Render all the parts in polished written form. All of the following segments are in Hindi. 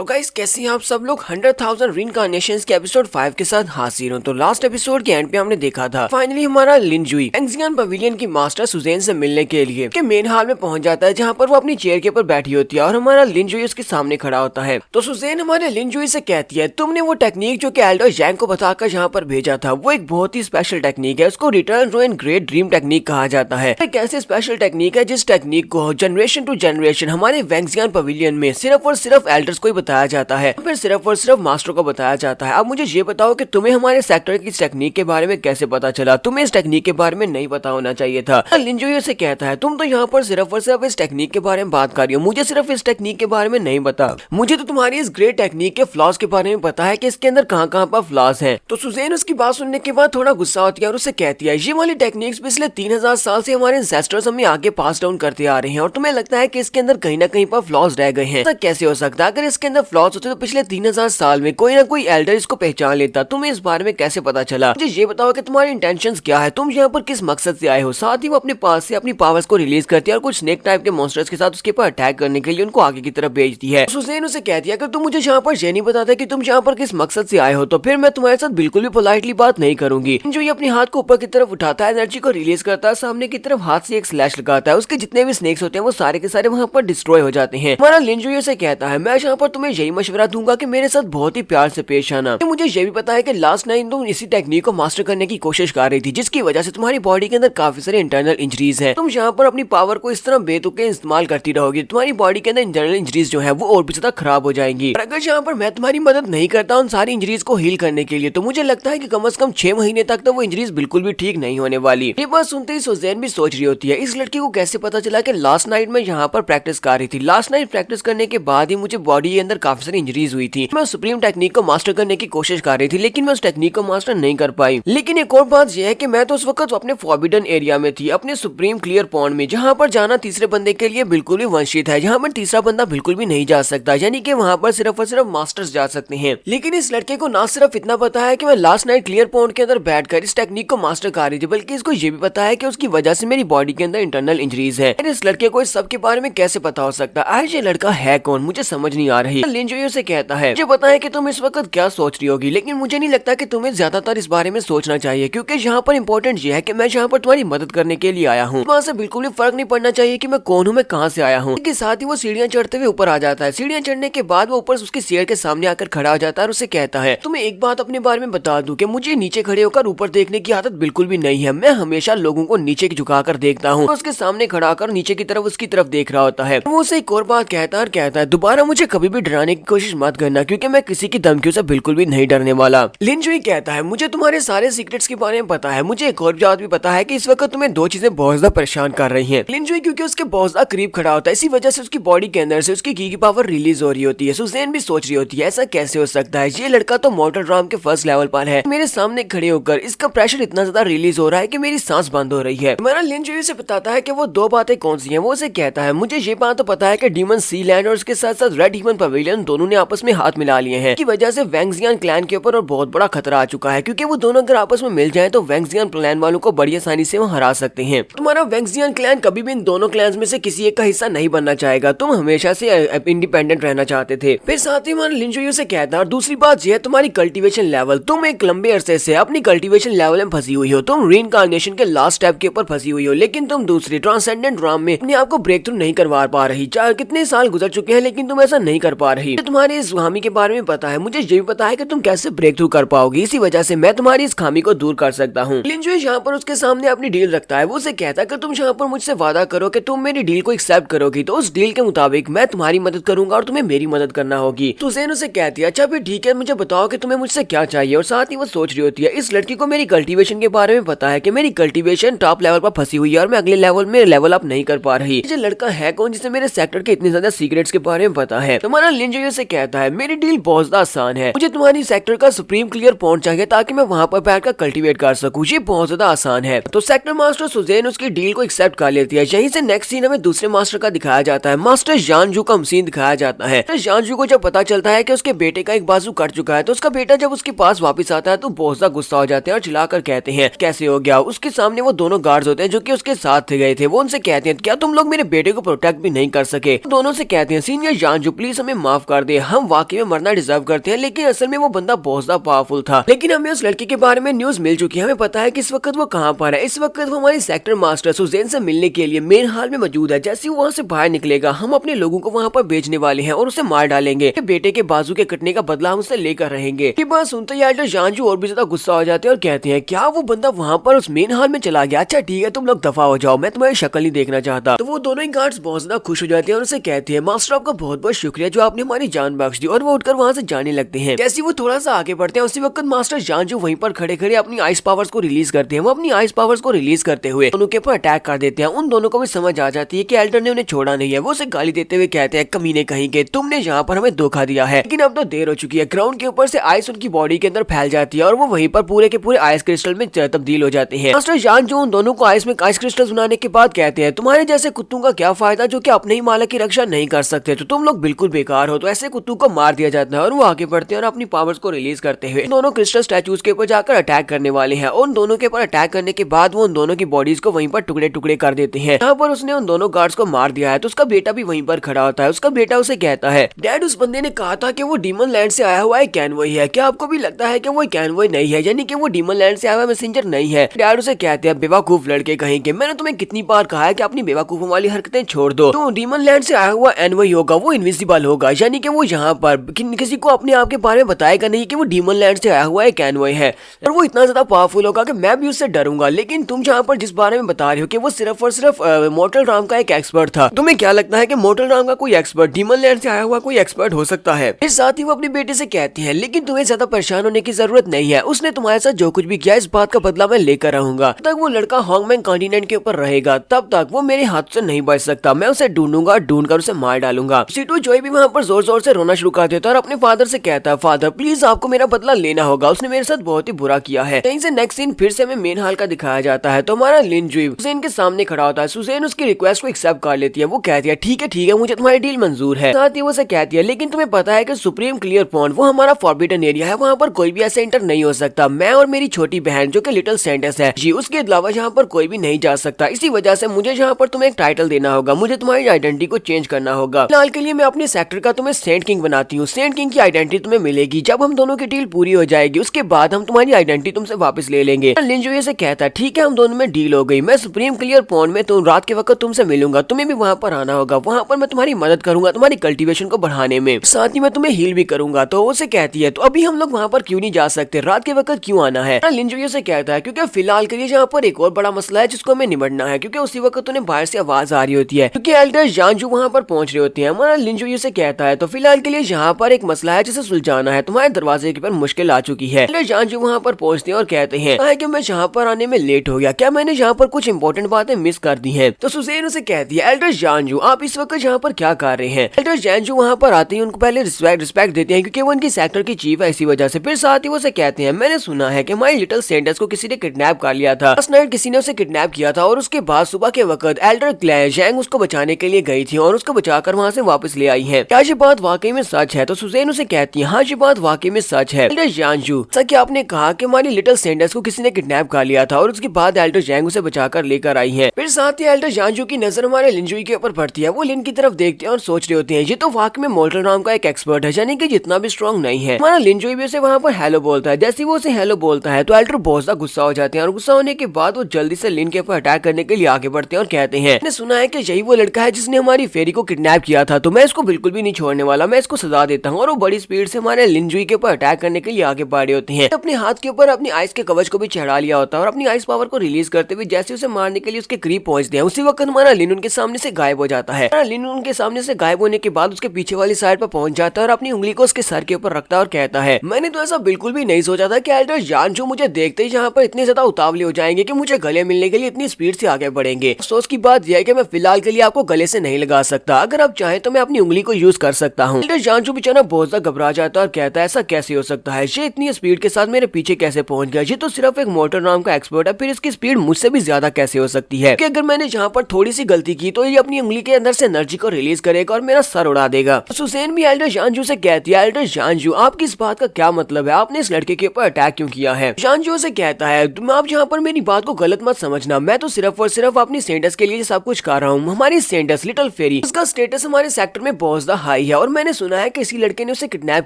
तो गाइस कैसे हैं आप सब लोग 100,000 रीइंकार्नेशंस के एपिसोड 5 के साथ हाजिर हूं। तो लास्ट एपिसोड के एंड पे हमने देखा था फाइनली हमारा लिन जुई वैंगजियान पवेलियन की मास्टर सुजेन से मिलने के लिए के मेन हॉल में पहुंच जाता है, जहां पर वो अपनी चेयर के ऊपर बैठी होती है और हमारा लिन जुई उसके सामने खड़ा होता है। तो सुजेन हमारे लिन जुई से कहती है, तुमने वो टेक्निक जो कि एल्डर जैंग को बताकर यहाँ पर भेजा था वो एक बहुत ही स्पेशल टेक्निक है, उसको return to an great dream technique कहा जाता है। एक ऐसी स्पेशल टेक्निक है जिस टेक्निक को जनरेशन टू जनरेशन हमारे वैंगजियान पवेलियन में सिर्फ और सिर्फ एल्डर्स को ही बताया जाता है, फिर सिर्फ और सिर्फ मास्टर को बताया जाता है। अब मुझे ये बताओ कि तुम्हें हमारे सेक्टर की इस टेक्निक के बारे में कैसे पता चला? तुम्हें इस टेक्निक के बारे में नहीं पता होना चाहिए था। लिन जुई से कहता है, तुम तो यहाँ पर सिर्फ और सिर्फ इस टेक्निक के बारे में बात कर रही हो, मुझे सिर्फ इस टेक्निक के बारे में नहीं पता। मुझे तो तुम्हारी इस ग्रेट टेक्निक के फ्लॉज के बारे में पता है कि इसके अंदर कहाँ कहाँ पर फ्लॉज हैं। तो सुजेन उसकी बात सुनने के बाद थोड़ा गुस्सा होती है और उसे कहती है, ये वाली टेक्निक्स पिछले 3000 साल से हमारे एंसेस्टर्स हमें आगे पास डाउन करते आ रहे हैं और तुम्हें लगता है कि इसके अंदर कहीं ना कहीं पर फ्लॉज रह गए हैं। ऐसा कैसे हो सकता है? अगर इसके अंदर फ्लॉज होते तो पिछले 3000 साल में कोई ना कोई एल्डर इसको पहचान लेता। तुम्हें इस बारे में कैसे पता चला? मुझे ये बताओ कि तुम्हारी इंटेंशंस क्या है, तुम यहाँ पर किस मकसद से आए हो? साथ ही वो अपने पास से अपनी पावर्स को रिलीज करती है और कुछ स्नेक टाइप के मॉन्स्टर्स के साथ उसके ऊपर अटैक करने के लिए उनको आगे की तरफ भेजती है। सुज़ैन उसे कहती है, अगर तुम मुझे यहाँ पर ये नहीं बताते कि तुम यहाँ पर किस मकसद से आए हो तो फिर मैं तुम्हारे साथ बिल्कुल भी पोलाइटली बात नहीं करूंगी। जो ये अपने हाथ को ऊपर की तरफ उठाता है, एनर्जी को रिलीज करता है, सामने की तरफ हाथ से एक स्लैश लगाता है, उसके जितने भी स्नेक्स होते हैं वो सारे के सारे वहाँ पर डिस्ट्रॉय हो जाते हैं। हमारा लिन जुई से कहता है, मैं यहाँ पर तुम्हें यही मशवरा दूंगा कि मेरे साथ बहुत ही प्यार से पेश आना। मुझे ये भी पता है कि लास्ट नाइट तुम इसी टेक्निक को मास्टर करने की कोशिश कर रही थी, जिसकी वजह से तुम्हारी बॉडी के अंदर काफी सारे इंटरनल इंजरीज हैं। तुम यहाँ पर अपनी पावर को इस तरह बेतुके इस्तेमाल करती रहोगी, तुम्हारी बॉडी के अंदर इंटरनल इंजरीज जो है वो और भी ज्यादा खराब हो जाएंगी। अगर यहाँ पर मैं तुम्हारी मदद नहीं करता उन सारी इंजरीज को हील करने के लिए तो मुझे लगता है कि कम से कम 6 महीने तक तो वो इंजरीज बिल्कुल भी ठीक नहीं होने वाली। ये बात सुनते ही सुज़ैन भी सोच रही होती है, इस लड़की को कैसे पता चला कि लास्ट नाइट में यहाँ पर प्रैक्टिस कर रही थी? लास्ट नाइट प्रैक्टिस करने के बाद ही मुझे बॉडी के अंदर काफी सारी इंजरीज हुई थी। मैं सुप्रीम टेक्निक को मास्टर करने की कोशिश कर रही थी लेकिन मैं उस टेक्निक को मास्टर नहीं कर पाई। लेकिन एक और बात यह है कि मैं तो उस वक्त अपने फॉरबिडन एरिया में थी, अपने सुप्रीम क्लियर पॉन्ड में, जहाँ पर जाना तीसरे बंदे के लिए बिल्कुल भी वंशित है, जहाँ पर तीसरा बंदा बिल्कुल भी नहीं जा सकता, यानी कि वहाँ पर सिर्फ और सिर्फ मास्टर्स जा सकते हैं। लेकिन इस लड़के को ना सिर्फ इतना पता है कि मैं लास्ट नाइट क्लियर पॉन्ड के अंदर बैठकर इस टेक्निक को मास्टर कर रही थी, बल्कि इसको ये भी पता है कि उसकी वजह से मेरी बॉडी के अंदर इंटरनल इंजरीज है। इस लड़के को इस सब के बारे में कैसे पता हो सकता है? ये लड़का है कौन, मुझे समझ नहीं आ रही। लिन जुई से कहता है, मुझे पता है कि तुम इस वक्त क्या सोच रही होगी, लेकिन मुझे नहीं लगता कि तुम्हें ज्यादातर इस बारे में सोचना चाहिए, क्योंकि यहाँ पर इंपॉर्टेंट ये है कि मैं यहाँ पर तुम्हारी मदद करने के लिए आया हूँ। वहाँ से बिल्कुल भी फर्क नहीं पड़ना चाहिए कि मैं कौन हूँ, मैं कहाँ से आया हूँ। इसके साथ ही वो सीढ़ियाँ चढ़ते हुए ऊपर आ जाता है। सीढ़ियाँ चढ़ने के बाद वो ऊपर उसकी शेर के सामने आकर खड़ा हो जाता है और उसे कहता है, तुम्हें एक बात अपने बारे में बता दूं कि मुझे नीचे खड़े होकर ऊपर देखने की आदत बिल्कुल भी नहीं है। मैं हमेशा लोगों को नीचे झुकाकर देखता हूँ। उसके सामने खड़ा होकर नीचे की तरफ उसकी तरफ देख रहा होता है। वो उसे एक और बात कहता है, दोबारा मुझे कभी भी डराने की कोशिश मत करना, क्योंकि मैं किसी की धमकियों से बिल्कुल भी नहीं डरने वाला। लिन जुई कहता है, मुझे तुम्हारे सारे सीक्रेट्स के बारे में पता है, मुझे एक और बात भी पता है कि इस वक्त तुम्हें दो चीजें बहुत ज्यादा परेशान कर रही हैं। लिन जुई क्योंकि उसके बहुत ज्यादा करीब खड़ा होता है, इसी वजह से उसकी बॉडी के अंदर से उसकी की पावर रिलीज हो रही होती है। सुज़ैन भी सोच रही होती है, ऐसा कैसे हो सकता है? ये लड़का तो मॉर्टल ड्राम के फर्स्ट लेवल पर है, मेरे सामने खड़े होकर इसका प्रेशर इतना ज्यादा रिलीज हो रहा है कि मेरी सांस बंद हो रही है। हमारा लिन जुई से बताता है कि वो दो बातें कौन सी हैं। वो उसे कहता है, मुझे ये बात तो पता है कि डीमन सी लैंड और उसके साथ साथ रेड ह्यूमन पवेलियन दोनों ने आपस में हाथ मिला लिए हैं, की वजह से वैंगजियान क्लैन के ऊपर और बहुत बड़ा खतरा आ चुका है, क्योंकि वो दोनों अगर आपस में मिल जाएं तो वैंगजियान क्लैन वालों को बड़ी आसानी से वो हरा सकते हैं। तुम्हारा वैंगजियान क्लैन कभी भी इन दोनों क्लैंस में से किसी एक का हिस्सा नहीं बनना चाहेगा, तुम हमेशा से इंडिपेंडेंट रहना चाहते थे। फिर साथ ही हमारा लिन जुई से कहता है, और दूसरी बात यह है तुम्हारी कल्टीवेशन लेवल, तुम एक लंबे अरसे से अपनी कल्टीवेशन लेवल में फंसी हुई हो, तुम रीइंकार्नेशन के लास्ट स्टेप के ऊपर फंसी हुई हो, लेकिन तुम दूसरी ट्रांसेंडेंट ड्राम में अपने आप को ब्रेक थ्रू नहीं करवा पा रही। चाहे कितने साल गुजर चुके हैं लेकिन तुम ऐसा नहीं कर पा रही। तुम्हारी इस खामी के बारे में पता है, मुझे ये भी पता है कि तुम कैसे ब्रेक थ्रू कर पाओगी, इसी वजह से मैं तुम्हारी इस खामी को दूर कर सकता हूँ। लिन जुई यहाँ पर उसके सामने अपनी डील रखता है। वो उसे कहता है कि तुम यहाँ पर मुझसे वादा करो कि तुम मेरी डील को एक्सेप्ट करोगी, तो उस डील के मुताबिक मैं तुम्हारी मदद करूंगा और तुम्हें मेरी मदद करना होगी। तो ज़ैन उसे कहती है, अच्छा फिर ठीक है, मुझे बताओ कि तुम्हें मुझसे क्या चाहिए। और साथ ही वो सोच रही होती है, इस लड़की को मेरी कल्टीवेशन के बारे में पता है कि मेरी कल्टीवेशन टॉप लेवल पर फंसी हुई है और मैं अगले लेवल में लेवल अप नहीं कर पा रही। ये लड़का है कौन जिसे मेरे सेक्टर के इतने ज्यादा सीक्रेट्स के बारे में पता है? तुम्हारा लिन जुई से कहता है, मेरी डील बहुत ज्यादा आसान है, मुझे तुम्हारी सेक्टर का सुप्रीम क्लियर पॉइंट चाहिए ताकि मैं वहाँ पर बैठकर कल्टीवेट कर सकूँ, ये बहुत ज्यादा आसान है। तो सेक्टर मास्टर सुज़ैन उसकी डील को एक्सेप्ट कर लेती है। यहीं से नेक्स्ट सीन हमें दूसरे मास्टर का दिखाया जाता है। मास्टर जानजू का सीन दिखाया जाता है। जानजू को जब पता चलता है कि उसके बेटे का एक बाजू कट चुका है, तो उसका बेटा जब उसके पास वापस आता है तो बहुत ज्यादा गुस्सा हो जाते हैं और चिल्लाकर कहते हैं, कैसे हो गया? उसके सामने वो दोनों गार्ड्स होते हैं जो कि उसके साथ गए थे। वो उनसे कहते हैं, क्या तुम लोग मेरे बेटे को प्रोटेक्ट भी नहीं कर सके? दोनों से कहते हैं, सीनियर जानजू प्लीज हमें माफ कर दे, हम वाकई में मरना डिजर्व करते हैं। लेकिन असल में वो बंदा बहुत ज्यादा पावरफुल था। लेकिन हमें उस लड़के के बारे में न्यूज मिल चुकी है, हमें पता है कि इस वक्त वो कहाँ पर है। इस वक्त वो हमारी सेक्टर मास्टर सुजैन से मिलने के लिए मेन हॉल में मौजूद है। जैसे वो वहाँ से बाहर निकलेगा, हम अपने लोगों को वहाँ पर भेजने वाले हैं और उसे मार डालेंगे। बेटे के बाजू के कटने का बदला हम उसे लेकर रहेंगे। ये बात सुनते ही एल्डर जानजू और भी ज्यादा गुस्सा हो जाते हैं और कहते हैं क्या वो बंदा वहाँ पर उस मेन हॉल में चला गया? अच्छा ठीक है, तुम लोग दफा हो जाओ, मैं तुम्हारी शक्ल नहीं देखना चाहता। तो वो दोनों ही गार्ड्स बहुत ज्यादा खुश हो जाते हैं और उसे कहते हैं मास्टर आपका बहुत बहुत शुक्रिया जो आपने हमारी जान बख्श दी। और वो उठकर वहाँ से जाने लगते हैं। जैसे वो थोड़ा सा आगे बढ़ते हैं उसी वक्त मास्टर जानजू वहीं पर खड़े खड़े अपनी आइस पावर्स को रिलीज करते हैं। वो अपनी आइस पावर्स को रिलीज करते हुए दोनों के ऊपर अटैक कर देते हैं। उन दोनों को भी समझ आ जाती है कि एल्डर ने उन्हें छोड़ा नहीं है। वो उसे गाली देते हुए कहते हैं कमीने कहीं के, तुमने यहाँ पर हमें धोखा दिया है। लेकिन अब तो देर हो चुकी है। ग्राउंड के ऊपर से आइस उनकी बॉडी के अंदर फैल जाती है और वो वहीं पर पूरे के पूरे आइस क्रिस्टल में तब्दील हो जाते हैं। मास्टर जानजू उन दोनों को आइस क्रिस्टल बनाने के बाद कहते हैं तुम्हारे जैसे कुत्तों का क्या फायदा जो कि अपने ही मालिक की रक्षा नहीं कर सकते, तो तुम लोग बिल्कुल बेकार हो। तो ऐसे कुत्तों को मार दिया जाता है और वो आगे बढ़ते हैं और अपनी पावर्स को रिलीज करते हुए दोनों क्रिस्टल स्टैचूज के ऊपर जाकर अटैक करने वाले हैं। उन दोनों के ऊपर अटैक करने के बाद वो उन दोनों की बॉडीज को वहीं पर टुकड़े टुकड़े कर देते हैं। यहाँ पर उसने उन दोनों गार्ड्स को मार दिया है तो उसका बेटा भी वहीं पर खड़ा होता है। उसका बेटा उसे कहता है डैड उस बंदे ने कहा था कि वो डीमन लैंड से आया हुआ है कैनवॉय है, क्या आपको भी लगता है कि वो कैनवॉय नहीं है, यानी कि वो डीमन लैंड से आया हुआ मैसेंजर नहीं है? डैड उसे कहते हैं बेवकूफ लड़के कहेंगे, मैंने तुम्हें कितनी बार कहा है कि अपनी बेवकूफों वाली हरकतें छोड़ दो। तो डीमन लैंड से आया हुआ एनवॉय होगा, वो इनविजिबल होगा, यानी कि वो यहाँ पर किसी को अपने आप के बारे में बताएगा नहीं कि वो डीमन लैंड से आया हुआ है कैनवॉय है। और वो इतना ज्यादा पावरफुल होगा कि मैं भी उससे डरूंगा। लेकिन तुम जहाँ पर जिस बारे में बता रहे हो कि वो सिर्फ और सिर्फ मोर्टल राम का एक एक्सपर्ट था, तुम्हें क्या लगता है कि मोर्टल राम का कोई एक्सपर्ट डीमन लैंड से आया हुआ कोई एक्सपर्ट हो सकता है? फिर साथ ही वो अपने बेटे से कहती है लेकिन तुम्हें ज्यादा परेशान होने की जरूरत नहीं है, उसने तुम्हारे साथ जो कुछ भी किया इस बात का बदला मैं लेकर रहूंगा। तब तक वो लड़का हॉन्गमैंग कॉन्टिनेंट के ऊपर रहेगा, तब तक वो मेरे हाथ से नहीं बच सकता। मैं उसे ढूंढूंगा, ढूंढकर उसे मार डालूंगा। सीटू जॉय भी वहाँ पर जोर जोर से रोना शुरू कर देता है और अपने फादर से कहता है फादर प्लीज आपको मेरा बदला लेना होगा, उसने मेरे साथ बहुत ही बुरा किया है। कहीं से नेक्स्ट सीन फिर से हमें मेन हॉल का दिखाया जाता है। तो हमारा लिन जुई सुजैन के सामने खड़ा होता है। सुजैन उसकी रिक्वेस्ट को एक्सेप्ट कर लेती है। वो कहती है ठीक है मुझे तुम्हारी डील मंजूर है। साथ ही वो उसे कहती है लेकिन तुम्हें पता है कि सुप्रीम क्लियर पॉइंट वो हमारा फॉरबिडन एरिया है, वहाँ पर कोई भी ऐसे एंटर नहीं हो सकता। मैं और मेरी छोटी बहन जो कि लिटिल सैंडस है जी, उसके अलावा यहाँ पर कोई भी नहीं जा सकता। इसी वजह से मुझे यहाँ पर तुम्हें एक टाइटल देना होगा, मुझे तुम्हारी आइडेंटिटी को चेंज करना होगा। फिलहाल के लिए मैं अपने सेक्टर का तुम्हें सेंट किंग बनाती हूँ। सेंट किंग की आइडेंटिटी तुम्हें मिलेगी जब हम दोनों की डील पूरी हो जाएगी, उसके बाद हम तुम्हारी आइडेंटिटी तुमसे वापस ले लेंगे। लिन जुई से कहता है ठीक है हम दोनों में डील हो गई, मैं सुप्रीम क्लियर पॉइंट में तो रात के वक्त तुमसे मिलूंगा, तुम्हें भी वहाँ पर आना होगा, वहाँ पर मैं तुम्हारी मदद करूंगा तुम्हारी कल्टीवेशन को बढ़ाने में, साथ ही मैं तुम्हें हील भी करूंगा। तो उसे कहती है तो अभी हम लोग वहाँ पर क्यों नहीं जा सकते, रात के वक्त क्यों आना है? लिन जुई से कहता है क्योंकि फिलहाल के लिए यहाँ पर एक और बड़ा मसला है जिसको हमें निपटना है, क्योंकि उसी वक्त उन्हें बाहर से आवाज आ रही होती है क्योंकि एल्डर जानजू वहाँ पर पहुंच रहे होते हैं। हमारा लिन जुई से कहता है तो फिलहाल के लिए यहाँ पर एक मसला है जिसे सुलझाना है, तुम्हारे दरवाजे के पर मुश्किल आ चुकी है। एल्डर जानजू वहाँ पर पहुंचते हैं और कहते हैं कि मैं यहाँ पर आने में लेट हो गया, क्या मैंने यहाँ पर कुछ इंपॉर्टेंट बातें मिस कर दी हैं? तो सुजैन उसे कहती है एल्डर जानजू आप इस वक्त यहाँ पर क्या कर रहे हैं? एल्डर जानजू वहाँ पर आते हैं, उनको पहले रिस्पेक्ट देते हैं क्योंकि वो उनकी सेक्टर की चीफ है, इसी वजह से। फिर साथ ही वो उसे कहते हैं मैंने सुना है कि हमारी लिटिल सैंडस को किसी ने किडनैप कर लिया था, लास्ट नाइट किसी ने उसे किडनैप किया था और उसके बाद सुबह के वक्त एल्डर क्लैंग उसको बचाने के लिए गई थी और उसको बचाकर वहाँ से वापस ले आई है। क्या ये बात वाकई में सच है? तो सुजैन उसे कहती है हाँ ये बात वाकई में सच है। एल्डर जानजू सर क्या आपने कहा कि हमारी लिटिल सैंडस को किसी ने किडनैप कर लिया था और उसके बाद एल्डर जैंग उसे बचाकर लेकर आई है। फिर साथ ही एल्डर जानजू की नजर हमारे लिन जुई के ऊपर पड़ती है। वो लिन की तरफ देखते हैं और सोच रहे होते हैं ये तो वाकई में मोर्टल नाम का एक एक्सपर्ट है, यानी कि जितना भी स्ट्रॉन्ग नहीं है। हमारा लिन जुई भी उसे वहाँ पर हेलो बोलता है। जैसे वो उसे हेलो बोलता है तो एल्डर बहुत ज्यादा गुस्सा हो जाते हैं और गुस्सा होने के बाद वो जल्दी से लिन के ऊपर अटैक करने के लिए आगे बढ़ते हैं और कहते हैं मैंने सुना है कि यही वो लड़का है जिसने हमारी फेरी को किडनैप किया था, तो मैं इसको बिल्कुल भी नहीं छोड़ने वाला, मैं इसको सजा देता हूँ। और वो बड़ी स्पीड से हमारे लिन जुई के ऊपर अटैक करने के लिए आगे बढ़े होते हैं। अपने हाथ के ऊपर अपनी आइस के कवच को भी चढ़ा लिया होता है और अपनी आइस पावर को रिलीज करते हुए जैसे उसे मारने के लिए उसके करीब पहुंचते हैं, उसी वक्त हमारा लिन उनके सामने से गायब हो जाता है। लिन उनके सामने से गायब होने के बाद उसके पीछे वाली साइड पर पहुंच जाता है और अपनी उंगली को उसके सर के ऊपर रखता है और कहता है मैंने तो ऐसा बिल्कुल भी नहीं सोचा था कि एल्डर जानजू मुझे देखते ही यहाँ पर इतने ज्यादा उतावले हो जाएंगे कि मुझे गले मिलने के लिए इतनी स्पीड से आगे बढ़ेंगे। अफसोस की बात यह है कि मैं फिलहाल के लिए आपको गले से नहीं लगा सकता, अगर आप चाहें तो मैं अपनी उंगली को यूज कर सकता हूँ। एल्डर जानजू बेचारा बहुत ज्यादा घबरा जाता है और कहता है ऐसा कैसे हो सकता है, ये इतनी स्पीड के साथ मेरे पीछे कैसे पहुंच गया, ये तो सिर्फ एक मोर्टल नाम का एक्सपर्ट है, फिर इसकी स्पीड मुझसे भी ज्यादा कैसे हो सकती है कि अगर मैंने यहाँ पर थोड़ी सी गलती की तो ये अपनी उंगली के अंदर से एनर्जी को रिलीज करेगा और मेरा सर उड़ा देगा। सुजैन भी एल्डर जानजू से कहती है एल्डर जानजू आपकी इस बात का क्या मतलब है, आपने इस लड़के के ऊपर अटैक क्यों किया है? जानजू से कहता है आप यहाँ पर मेरी बात को गलत मत समझना, मैं तो सिर्फ और सिर्फ अपनी सैंडस के लिए सब कुछ कर रहा हूँ। हमारी सैंडस लिटिल फेरी उसका स्टेटस हमारे सेक्टर में बहुत ज्यादा भाई है और मैंने सुना है कि इसी लड़के ने उसे किडनैप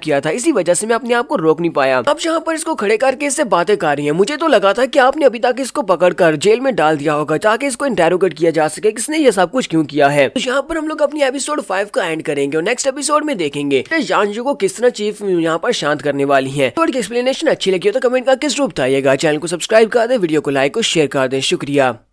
किया था, इसी वजह से मैं अपने आप को रोक नहीं पाया। अब यहाँ पर इसको खड़े करके इससे बातें कर रही है। मुझे तो लगा था कि आपने अभी तक इसको पकड़कर जेल में डाल दिया होगा ताकि इसको इंटेरोगेट किया जा सके किसने ये सब कुछ क्यों किया है। तो यहाँ पर हम लोग अपनी एपिसोड 5 का एंड करेंगे और नेक्स्ट एपिसोड में देखेंगे जानजू को किस तरह चीफ यहाँ पर शांत करने वाली है। थोड़ी एक्सप्लेनेशन अच्छी लगी हो तो कमेंट करके जरूर बताइएगा। चैनल को सब्सक्राइब कर दे, वीडियो को लाइक और शेयर कर दे। शुक्रिया।